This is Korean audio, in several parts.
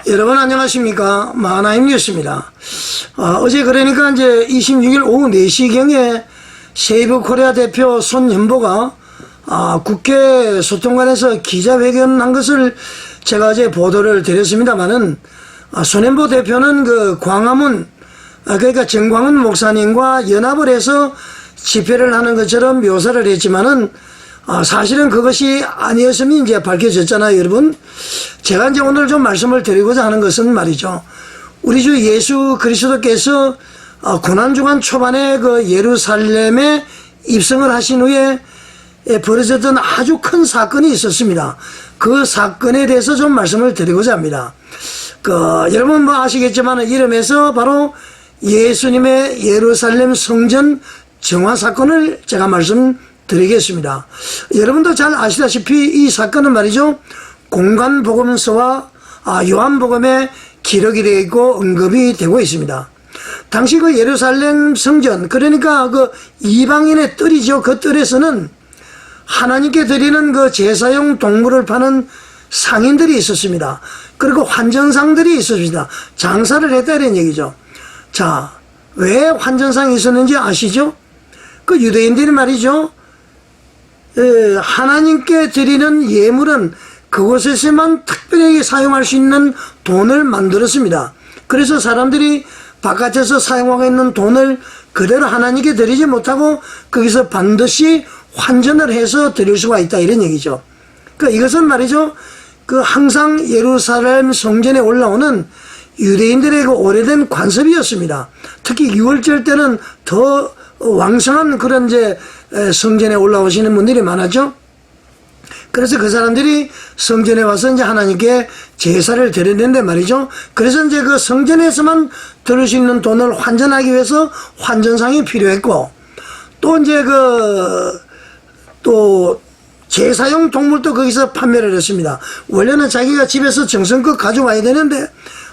여러분 안녕하십니까. 마하나임 뉴스입니다. 어제 그러니까 이제 26일 오후 4시경에 세이브코리아 대표 손연보가 국회 소통관에서 기자회견한 것을 제가 어제 보도를 드렸습니다만은 손연보 대표는 그 광화문 그러니까 정광훈 목사님과 연합을 해서 집회를 하는 것처럼 묘사를 했지만은 사실은 그것이 아니었음이 이제 밝혀졌잖아요, 여러분. 제가 이제 오늘 좀 말씀을 드리고자 하는 것은 말이죠. 우리 주 예수 그리스도께서 고난주간 초반에 그 예루살렘에 입성을 하신 후에 벌어졌던 아주 큰 사건이 있었습니다. 그 사건에 대해서 좀 말씀을 드리고자 합니다. 여러분 뭐 아시겠지만 이름에서 바로 예수님의 예루살렘 성전 정화 사건을 제가 말씀드리겠습니다. 여러분도 잘 아시다시피 이 사건은 말이죠. 공간복음서와 요한복음에 기록이 되어 있고 언급이 되고 있습니다. 당시 그 예루살렘 성전, 그러니까 그 이방인의 뜰이죠. 그 뜰에서는 하나님께 드리는 그 제사용 동물을 파는 상인들이 있었습니다. 그리고 환전상들이 있었습니다. 장사를 했다 이런 얘기죠. 자, 왜 환전상이 있었는지 아시죠? 그 유대인들이 말이죠. 하나님께 드리는 예물은 그곳에서만 특별하게 사용할 수 있는 돈을 만들었습니다. 그래서 사람들이 바깥에서 사용하고 있는 돈을 그대로 하나님께 드리지 못하고 거기서 반드시 환전을 해서 드릴 수가 있다 이런 얘기죠. 그러니까 이것은 말이죠. 그 항상 예루살렘 성전에 올라오는 유대인들의 그 오래된 관습이었습니다. 특히 6월절 때는 더 왕성한 그런 이제 성전에 올라오시는 분들이 많았죠. 그래서 그 사람들이 성전에 와서 이제 하나님께 제사를 드렸는데 말이죠. 그래서 이제 그 성전에서만 들을 수 있는 돈을 환전하기 위해서 환전상이 필요했고, 또 이제 또 제사용 동물도 거기서 판매를 했습니다. 원래는 자기가 집에서 정성껏 가져와야 되는데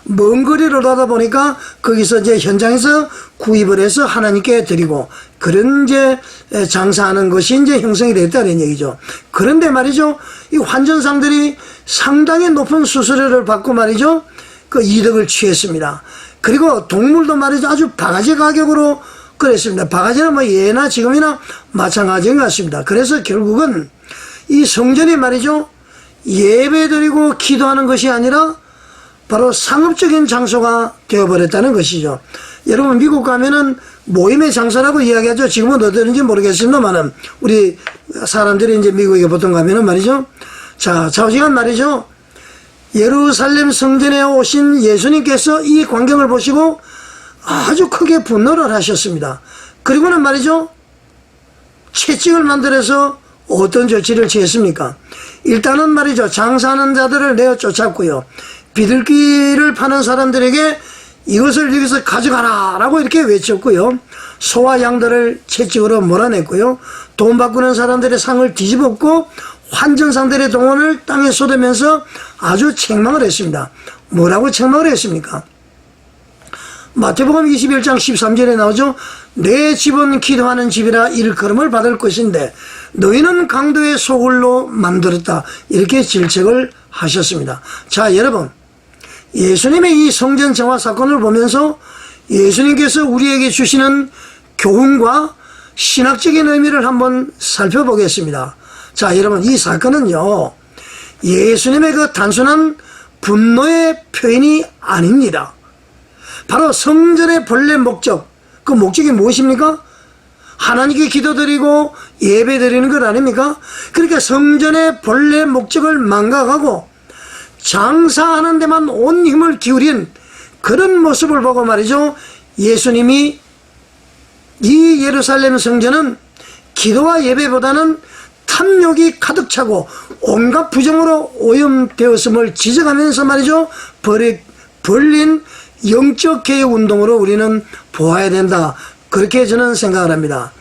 먼 거리를 가다 보니까 거기서 이제 현장에서 구입을 해서 하나님께 드리고 그런 이제 장사하는 것이 이제 형성이 됐다는 얘기죠. 그런데 말이죠. 이 환전상들이 상당히 높은 수수료를 받고 말이죠. 그 이득을 취했습니다. 그리고 동물도 말이죠. 아주 바가지 가격으로 그랬습니다. 바가지는 뭐 예나 지금이나 마찬가지인 것 같습니다. 그래서 결국은 이 성전이 말이죠. 예배드리고 기도하는 것이 아니라 바로 상업적인 장소가 되어버렸다는 것이죠. 여러분 미국 가면은 모임의 장소라고 이야기하죠. 지금은 어떤지 모르겠습니다만은 우리 사람들이 이제 미국에 보통 가면은 말이죠. 자, 좌우지간 말이죠. 예루살렘 성전에 오신 예수님께서 이 광경을 보시고 아주 크게 분노를 하셨습니다. 그리고는 말이죠. 채찍을 만들어서 어떤 조치를 취했습니까? 일단은 말이죠. 장사하는 자들을 내어 쫓았고요. 비둘기를 파는 사람들에게 이것을 여기서 가져가라 라고 이렇게 외쳤고요. 소와 양들을 채찍으로 몰아냈고요. 돈 바꾸는 사람들의 상을 뒤집었고 환전상들의 동원을 땅에 쏟으면서 아주 책망을 했습니다. 뭐라고 책망을 했습니까? 마태복음 21장 13절에 나오죠. 내 집은 기도하는 집이라 일컬음을 받을 것인데 너희는 강도의 소굴로 만들었다 이렇게 질책을 하셨습니다. 자, 여러분 예수님의 이 성전 정화 사건을 보면서 예수님께서 우리에게 주시는 교훈과 신학적인 의미를 한번 살펴보겠습니다. 자, 여러분 이 사건은요 예수님의 그 단순한 분노의 표현이 아닙니다. 바로 성전의 본래 목적, 그 목적이 무엇입니까? 하나님께 기도드리고 예배드리는 것 아닙니까? 그러니까 성전의 본래 목적을 망각하고 장사하는 데만 온 힘을 기울인 그런 모습을 보고 말이죠. 예수님이 이 예루살렘 성전은 기도와 예배보다는 탐욕이 가득 차고 온갖 부정으로 오염되었음을 지적하면서 말이죠. 벌린 영적 개혁 운동으로 우리는 보아야 된다. 그렇게 저는 생각을 합니다.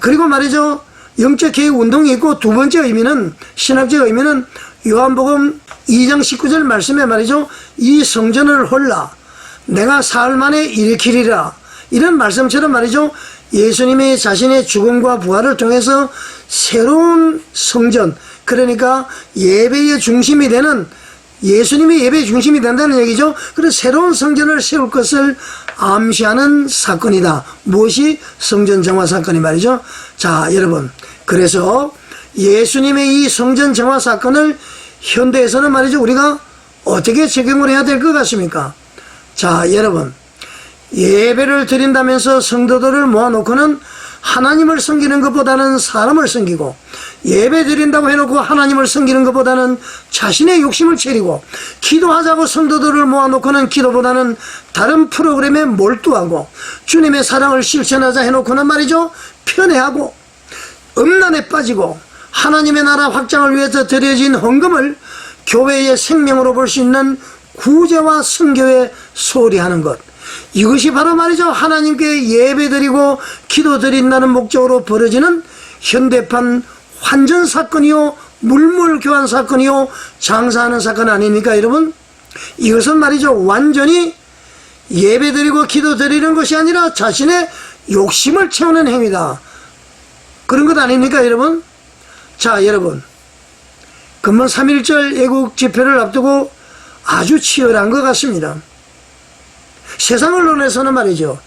그리고 말이죠. 영적 개혁 운동이 있고 두 번째 의미는 신학적 의미는 요한복음 2장 19절 말씀에 말이죠. 이 성전을 홀라 내가 사흘 만에 일으키리라 이런 말씀처럼 말이죠. 예수님이 자신의 죽음과 부활을 통해서 새로운 성전, 그러니까 예배의 중심이 되는 예수님이 예배 중심이 된다는 얘기죠. 그래서 새로운 성전을 세울 것을 암시하는 사건이다. 무엇이? 성전 정화 사건이 말이죠. 자, 여러분, 그래서 예수님의 이 성전 정화 사건을 현대에서는 말이죠, 우리가 어떻게 적용을 해야 될 것 같습니까? 자, 여러분, 예배를 드린다면서 성도들을 모아놓고는 하나님을 섬기는 것보다는 사람을 섬기고, 예배 드린다고 해놓고 하나님을 섬기는 것보다는 자신의 욕심을 채리고, 기도하자고 성도들을 모아놓고는 기도보다는 다른 프로그램에 몰두하고, 주님의 사랑을 실천하자 해놓고는 말이죠, 편애하고 음란에 빠지고, 하나님의 나라 확장을 위해서 드려진 헌금을 교회의 생명으로 볼 수 있는 구제와 선교에 소홀히 하는 것, 이것이 바로 말이죠, 하나님께 예배드리고 기도드린다는 목적으로 벌어지는 현대판 환전 사건이요, 물물 교환 사건이요, 장사하는 사건 아닙니까 여러분? 이것은 말이죠, 완전히 예배드리고 기도드리는 것이 아니라 자신의 욕심을 채우는 행위다. 그런 것 아닙니까 여러분? 자, 여러분, 금번 3.1절 애국 집회를 앞두고 아주 치열한 것 같습니다. 세상 언론에서는 말이죠,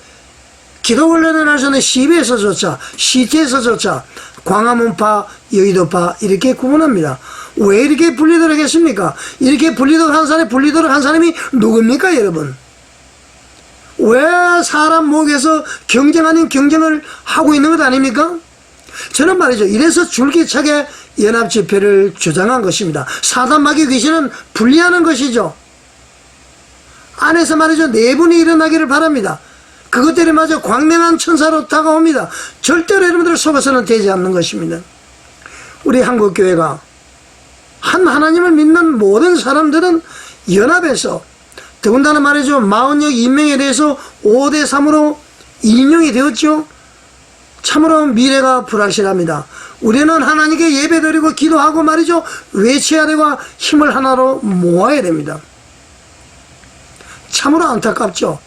기도 원래는 할 수는 CB에서조차, CT에서조차 광화문파, 여의도파 이렇게 구분합니다. 왜 이렇게 분리를 하겠습니까? 이렇게 분리를 한 사람이 누굽니까 여러분? 왜 사람 목에서 경쟁 아닌 경쟁을 하고 있는 것 아닙니까? 저는 말이죠, 이래서 줄기차게 연합집회를 주장한 것입니다. 사단 마귀 귀신은 분리하는 것이죠. 안에서 말이죠, 내분이 일어나기를 바랍니다. 그것들이 마저 광명한 천사로 다가옵니다. 절대로 여러분들 속아서는 되지 않는 것입니다. 우리 한국교회가 한 하나님을 믿는 모든 사람들은 연합해서, 더군다나 말이죠, 마흔역 임명에 대해서 5대3으로 인용이 되었죠. 참으로 미래가 불확실합니다. 우리는 하나님께 예배드리고 기도하고 말이죠, 외쳐야 되고 힘을 하나로 모아야 됩니다. 참으로 안타깝죠.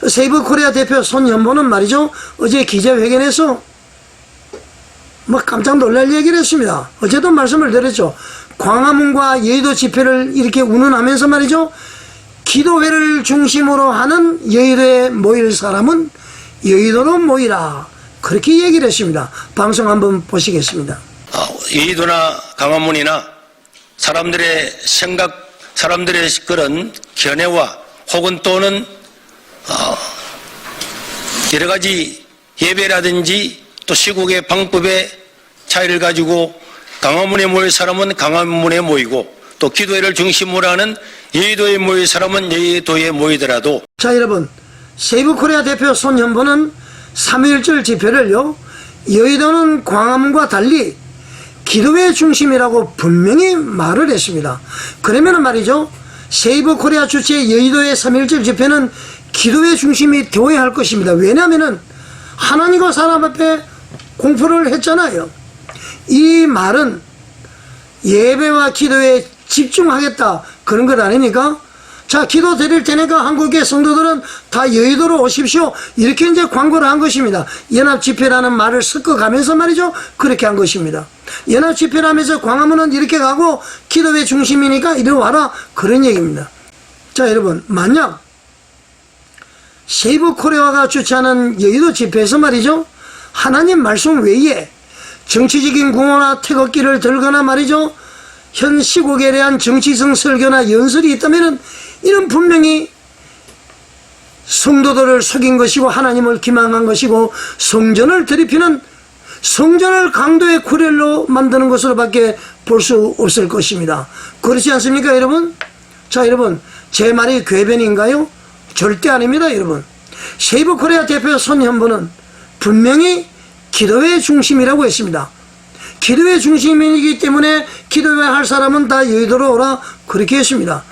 세이브 코리아 대표 손연보는 말이죠, 어제 기자회견에서 막 깜짝 놀랄 얘기를 했습니다. 어제도 말씀을 드렸죠. 광화문과 여의도 집회를 이렇게 운운하면서 말이죠, 기도회를 중심으로 하는 여의도에 모일 사람은 여의도로 모이라, 그렇게 얘기를 했습니다. 방송 한번 보시겠습니다. 여의도나 광화문이나 사람들의 생각, 사람들의 그런 견해와 혹은 또는 여러 가지 예배라든지 또 시국의 방법의 차이를 가지고 광화문에 모일 사람은 광화문에 모이고, 또 기도회를 중심으로 하는 여의도에 모일 사람은 여의도에 모이더라도. 자, 여러분, 세이브 코리아 대표 손현보는 3.1절 집회를요, 여의도는 광화문과 달리 기도회 중심이라고 분명히 말을 했습니다. 그러면 말이죠, 세이브 코리아 주최 여의도의 3.1절 집회는 기도회 중심이 되어야 할 것입니다. 왜냐하면 하나님과 사람 앞에 공포를 했잖아요. 이 말은 예배와 기도에 집중하겠다, 그런 것 아닙니까? 자, 기도 드릴 테니까 한국의 성도들은 다 여의도로 오십시오, 이렇게 이제 광고를 한 것입니다. 연합집회라는 말을 섞어가면서 말이죠, 그렇게 한 것입니다. 연합집회라면서 광화문은 이렇게 가고 기도회 중심이니까 이리 와라, 그런 얘기입니다. 자, 여러분, 만약 세이브 코리아가 주최하는 여의도 집회에서 말이죠, 하나님 말씀 외에 정치적인 구호나 태극기를 들거나 말이죠, 현 시국에 대한 정치성 설교나 연설이 있다면 이는 분명히 성도들을 속인 것이고 하나님을 기망한 것이고 성전을 더럽히는, 성전을 강도의 구렐로 만드는 것으로밖에 볼 수 없을 것입니다. 그렇지 않습니까 여러분? 자, 여러분, 제 말이 궤변인가요? 절대 아닙니다 여러분. 세이브 코리아 대표 손현보는 분명히 기도회 중심이라고 했습니다. 기도회 중심이기 때문에 기도회 할 사람은 다 여의도로 오라, 그렇게 했습니다.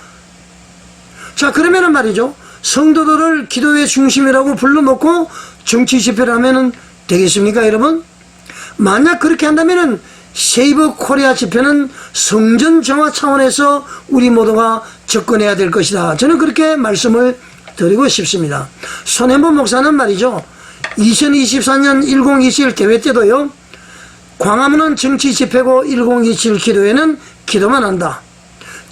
자, 그러면은 말이죠, 성도들을 기도회 중심이라고 불러놓고 정치 집회를 하면은 되겠습니까 여러분? 만약 그렇게 한다면은 세이브 코리아 집회는 성전 정화 차원에서 우리 모두가 접근해야 될 것이다, 저는 그렇게 말씀을 드리고 싶습니다. 손현보 목사는 말이죠, 2024년 1027 대회 때도요, 광화문은 정치 집회고 1027 기도회는 기도만 한다.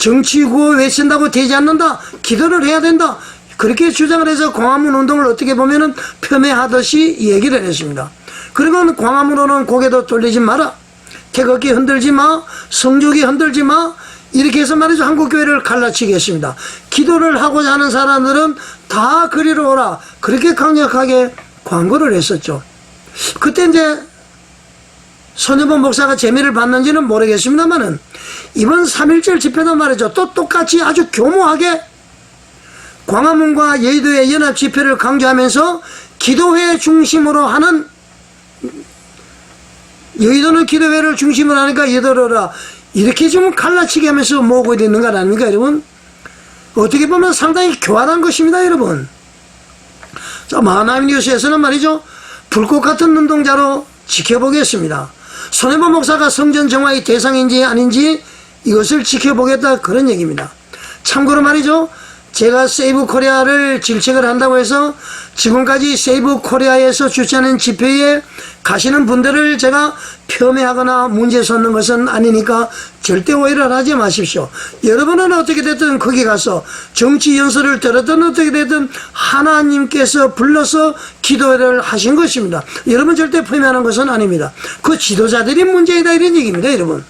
정치 구호 외친다고 되지 않는다. 기도를 해야 된다. 그렇게 주장을 해서 광화문 운동을 어떻게 보면은 폄훼하듯이 얘기를 했습니다. 그리고 광화문으로는 고개도 돌리지 마라. 태극기 흔들지 마. 성조기 흔들지 마. 이렇게 해서 말이죠. 한국교회를 갈라치게 했습니다. 기도를 하고자 하는 사람들은 다 그리로 오라. 그렇게 강력하게 광고를 했었죠. 그때 이제 손혜본 목사가 재미를 봤는지는 모르겠습니다만은 이번 3.1절 집회도 말이죠. 또 똑같이 아주 교모하게 광화문과 여의도의 연합 집회를 강조하면서 기도회 중심으로 하는, 여의도는 기도회를 중심으로 하니까 여의도로라, 이렇게 좀 갈라치게 하면서 모으고 있는 거 아닙니까 여러분? 어떻게 보면 상당히 교활한 것입니다 여러분. 자, 마하나임 뉴스에서는 말이죠, 불꽃 같은 눈동자로 지켜보겠습니다. 손혜본 목사가 성전 정화의 대상인지 아닌지 이것을 지켜보겠다, 그런 얘기입니다. 참고로 말이죠, 제가 세이브 코리아를 질책을 한다고 해서 지금까지 세이브 코리아에서 주최하는 집회에 가시는 분들을 제가 폄훼하거나 문제 삼는 것은 아니니까 절대 오해를 하지 마십시오. 여러분은 어떻게 됐든 거기 가서 정치 연설을 들었든 어떻게 됐든 하나님께서 불러서 기도를 하신 것입니다. 여러분 절대 폄훼하는 것은 아닙니다. 그 지도자들이 문제이다, 이런 얘기입니다 여러분.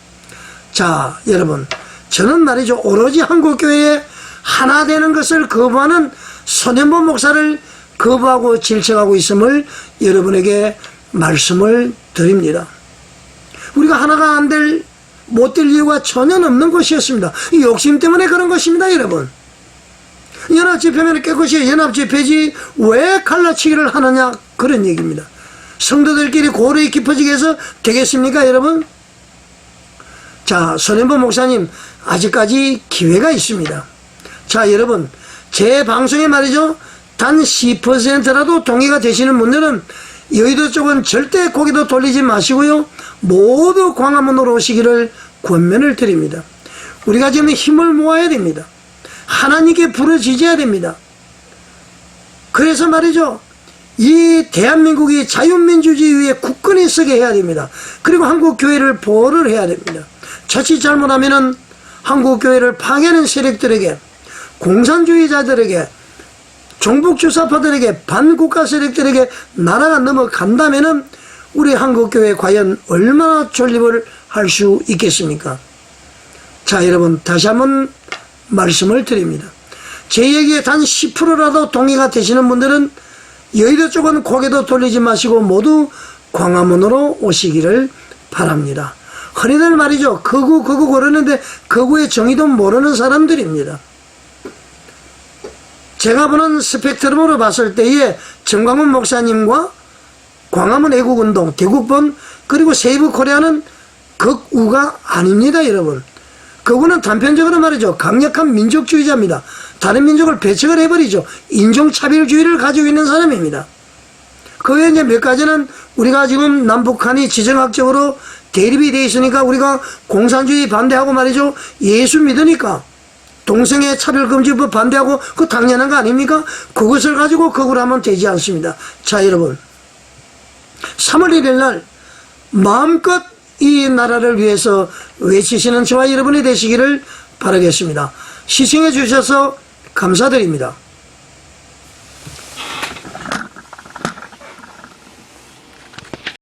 자, 여러분, 저는 말이죠, 오로지 한국교회에 하나 되는 것을 거부하는 손혜본 목사를 거부하고 질책하고 있음을 여러분에게 말씀을 드립니다. 우리가 하나가 못 될 이유가 전혀 없는 것이었습니다. 이 욕심 때문에 그런 것입니다 여러분. 연합집회면 깨끗이 연합집회지 왜 갈라치기를 하느냐, 그런 얘기입니다. 성도들끼리 고르게 깊어지게 해서 되겠습니까 여러분? 자, 손혜본 목사님 아직까지 기회가 있습니다. 자, 여러분, 제 방송에 말이죠, 단 10%라도 동의가 되시는 분들은 여의도 쪽은 절대 고개도 돌리지 마시고요, 모두 광화문으로 오시기를 권면을 드립니다. 우리가 지금 힘을 모아야 됩니다. 하나님께 부르짖어야 됩니다. 그래서 말이죠, 이 대한민국이 자유민주주의에 굳건히 서게 해야 됩니다. 그리고 한국교회를 보호를 해야 됩니다. 자칫 잘못하면은 한국교회를 파괴하는 세력들에게, 공산주의자들에게, 종북주사파들에게, 반국가 세력들에게 나라가 넘어간다면은 우리 한국교회 과연 얼마나 존립을 할 수 있겠습니까? 자, 여러분, 다시 한번 말씀을 드립니다. 제 얘기에 단 10%라도 동의가 되시는 분들은 여의도 쪽은 고개도 돌리지 마시고 모두 광화문으로 오시기를 바랍니다. 흔히들 말이죠, 거구 그러는데 거구의 정의도 모르는 사람들입니다. 제가 보는 스펙트럼으로 봤을 때에 정광훈 목사님과 광화문 애국운동, 대국본, 그리고 세이브 코리아는 극우가 아닙니다 여러분. 그분은 단편적으로 말이죠, 강력한 민족주의자입니다. 다른 민족을 배척을 해버리죠. 인종차별주의를 가지고 있는 사람입니다. 그 외에 이제 몇 가지는 우리가 지금 남북한이 지정학적으로 대립이 돼 있으니까 우리가 공산주의 반대하고 말이죠, 예수 믿으니까 동성애 차별금지법 반대하고, 그 당연한 거 아닙니까? 그것을 가지고 극우를 하면 되지 않습니다. 자, 여러분, 3월 1일 날 마음껏 이 나라를 위해서 외치시는 저와 여러분이 되시기를 바라겠습니다. 시청해 주셔서 감사드립니다.